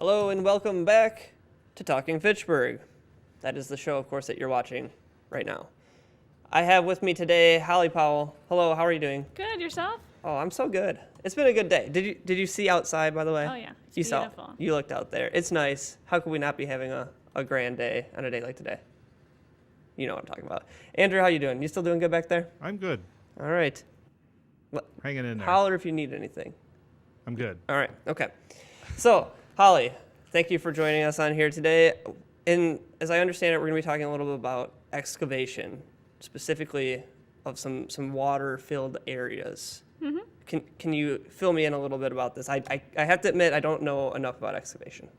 Hello and welcome back to Talking Fitchburg. That is the show, of course, that you're watching right now. I have with me today Holly Powell. Hello, how are you doing? Good, yourself? Oh, I'm so good. It's been a good day. Did you see outside, by the way? Oh yeah, it's You beautiful. saw. You looked out there. It's nice. How could we not be having a grand day on a day like today? You know what I'm talking about. Andrew, how you doing? You still doing good back there? I'm good. All right. Hanging in there. Holler if you need anything. I'm good. All right. Okay. So, Holly, thank you for joining us on here today. And as I understand it, we're going to be talking a little bit about excavation, specifically of some water-filled areas. Mm-hmm. Can you fill me in a little bit about this? I have to admit, I don't know enough about excavation.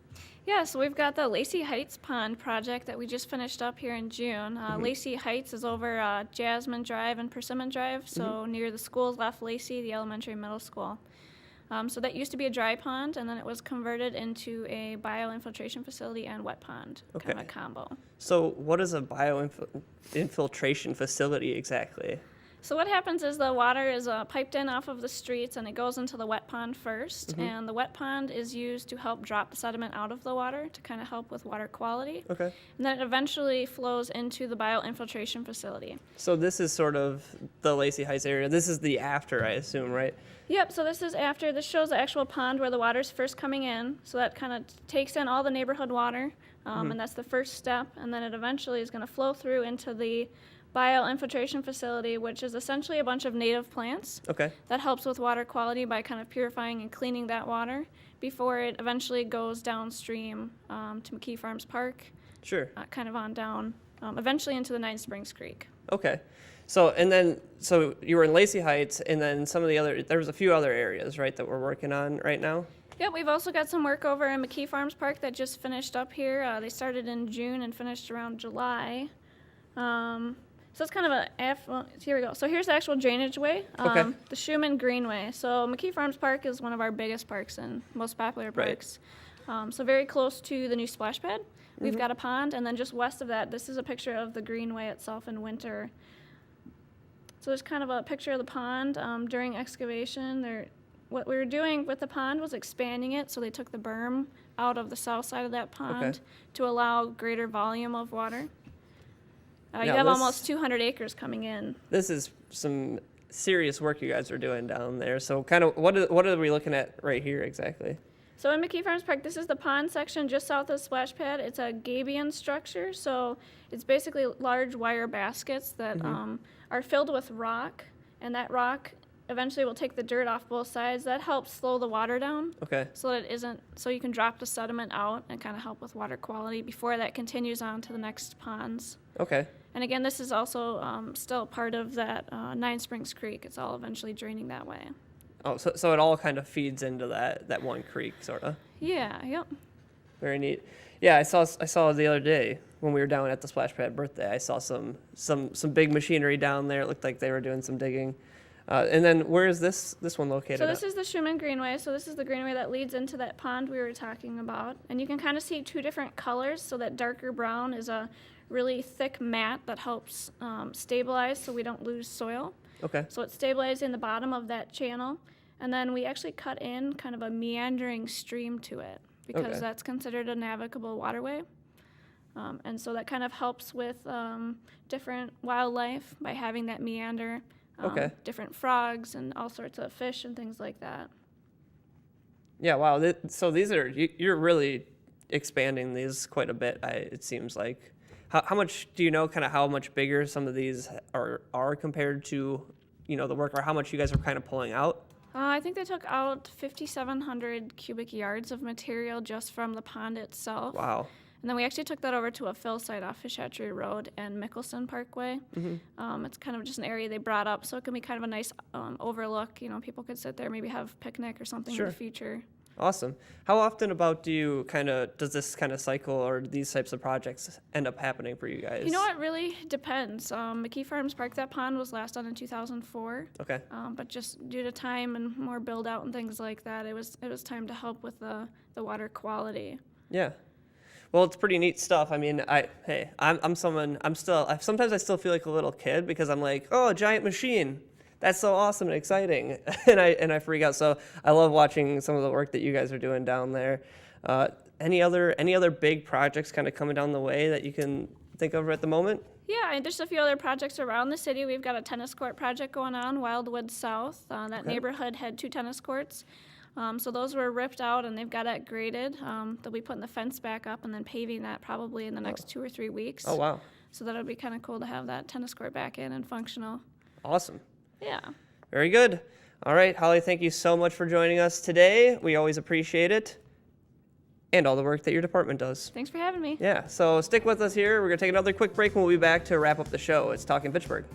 Yeah, so we've got the Lacey Heights Pond project that we just finished up here in June. Lacey Heights is over Jasmine Drive and Persimmon Drive, so near the schools left Lacey, the elementary and middle school. So that used to be a dry pond, and then it was converted into a bioinfiltration facility and wet pond, kind of a combo. So what is a bioinfiltration facility exactly? So what happens is the water is piped in off of the streets, and it goes into the wet pond first, and the wet pond is used to help drop the sediment out of the water to kind of help with water quality. Okay. And then it eventually flows into the bioinfiltration facility. So this is sort of the Lacey Heights area. This is the after, I assume, right? Yep, so this shows the actual pond where the water's first coming in. So that kind of takes in all the neighborhood water, and that's the first step. And then it eventually is going to flow through into the bioinfiltration facility, which is essentially a bunch of native plants. Okay. That helps with water quality by kind of purifying and cleaning that water before it eventually goes downstream to McKee Farms Park. Sure. Kind of on down, eventually into the Nine Springs Creek. Okay. So you were in Lacey Heights, and then there was a few other areas, right, that we're working on right now? Yeah, we've also got some work over in McKee Farms Park that just finished up here. They started in June and finished around July. So it's kind of here we go. So here's the actual drainage way, Okay. the Schumann Greenway. So McKee Farms Park is one of our biggest parks and most popular parks. Right. So very close to the new splash pad. We've got a pond, and then just west of that, this is a picture of the Greenway itself in winter. So there's kind of a picture of the pond during excavation. What we were doing with the pond was expanding it, so they took the berm out of the south side of that pond to allow greater volume of water. You have almost 200 acres coming in. This is some serious work you guys are doing down there. So kind of what are we looking at right here exactly? So in McKee Farms Park, this is the pond section just south of the splash pad. It's a gabion structure, so it's basically large wire baskets that are filled with rock, and that rock eventually will take the dirt off both sides. That helps slow the water down. Okay. So you can drop the sediment out and kind of help with water quality before that continues on to the next ponds. Okay. And again, this is also still part of that Nine Springs Creek. It's all eventually draining that way. Oh, so it all kind of feeds into that one creek, sort of. Yeah. Yep. Very neat. Yeah, I saw the other day when we were down at the splash pad birthday. I saw some big machinery down there. It looked like they were doing some digging. And then where is this one located? So this is the Schumann Greenway. So this is the greenway that leads into that pond we were talking about. And you can kind of see two different colors. So that darker brown is a really thick mat that helps stabilize so we don't lose soil. Okay. So it's stabilizing the bottom of that channel. And then we actually cut in kind of a meandering stream to it because that's considered a navigable waterway. And so that kind of helps with different wildlife by having that meander. Different frogs and all sorts of fish and things like that. Yeah, wow. So you're really expanding these quite a bit, it seems like. How much do you know kind of how much bigger some of these are compared to, the work, or how much you guys are kind of pulling out? I think they took out 5,700 cubic yards of material just from the pond itself. Wow. And then we actually took that over to a fill site off Fish Hatchery Road and Mickelson Parkway. It's kind of just an area they brought up, so it can be kind of a nice overlook. People could sit there, maybe have a picnic or something in the future. Awesome. How often does this kind of cycle or these types of projects end up happening for you guys? It really depends. McKee Farms Park, that pond was last done in 2004. Okay. But just due to time and more build out and things like that, it was time to help with the water quality. Yeah. Well, it's pretty neat stuff. I mean, sometimes I still feel like a little kid because I'm like, oh, a giant machine. That's so awesome and exciting, and I freak out. So I love watching some of the work that you guys are doing down there. Any other big projects kind of coming down the way that you can think of at the moment? Yeah, and just a few other projects around the city. We've got a tennis court project going on, Wildwood South. That neighborhood had 2 tennis courts. So those were ripped out and they've got it graded. They'll be putting the fence back up and then paving that probably in the next 2 or 3 weeks. Oh, wow. So that'll be kind of cool to have that tennis court back in and functional. Awesome. Yeah. Very good. All right, Holly, thank you so much for joining us today. We always appreciate it. And all the work that your department does. Thanks for having me. Yeah, so stick with us here. We're going to take another quick break and we'll be back to wrap up the show. It's Talking Pittsburgh.